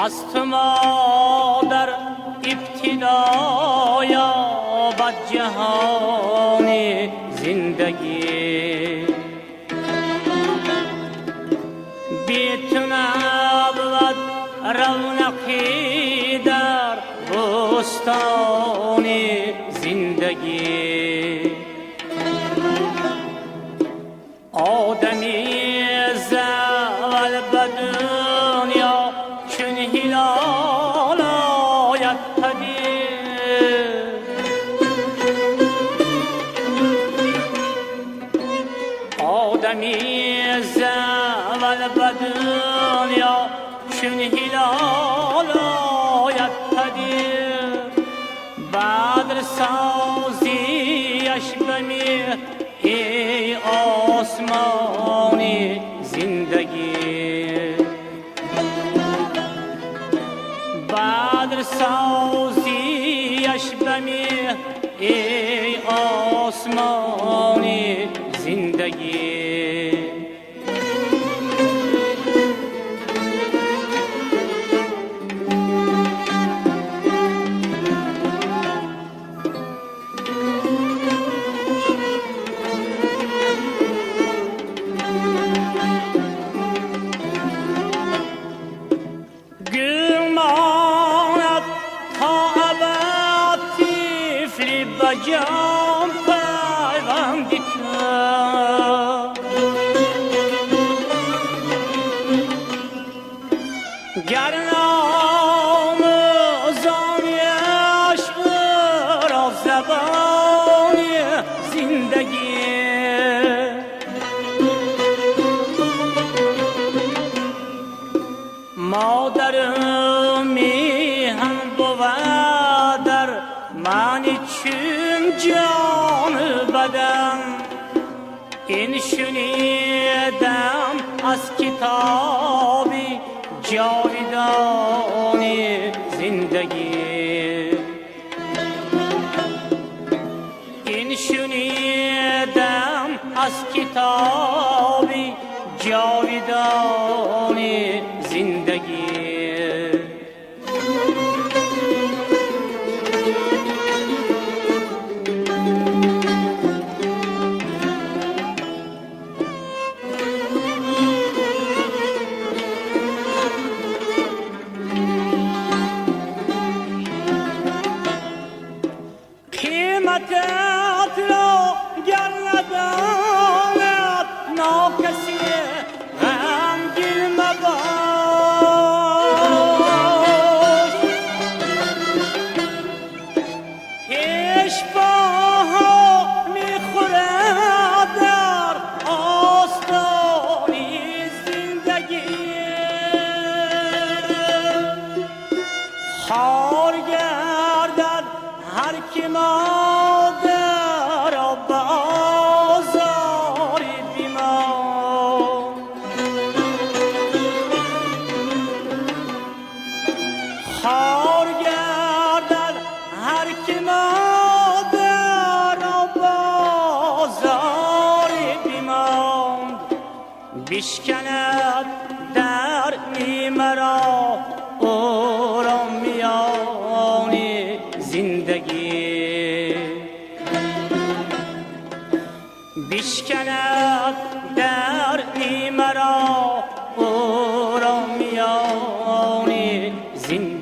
از تو ما در ابتدا یابد جهان زندگی، بی تو نبود رونقی در بستان زندگی. آدمی زول به دنیا چون هلال آید پدید، آدمی زول به دنیا چون هلال آید پدید، بدر سازیش بمیر ای آسمان زندگی، بدر سازیش بمیر ای آسمان زندگی. جان پیوندی کرد، گر نام زانیش را زبانی زندگی، مادر میهن بود در معنی چون جان بدن، این شنیدم از کتابی جاودان زندگی، این شنیدم از کتابی جاودان زندگی. قیمتت را گر نداند ناکسی غمگین مباش، پیش پاها میخورد در آستانی زندگی، خار گردد هر که مادر را به آزاری بیمان، خار گردد هر که مادر را به آزاری بیمان، بشکند در مرا او را میان زندگی، بشکند در مرا او را میان زندگی.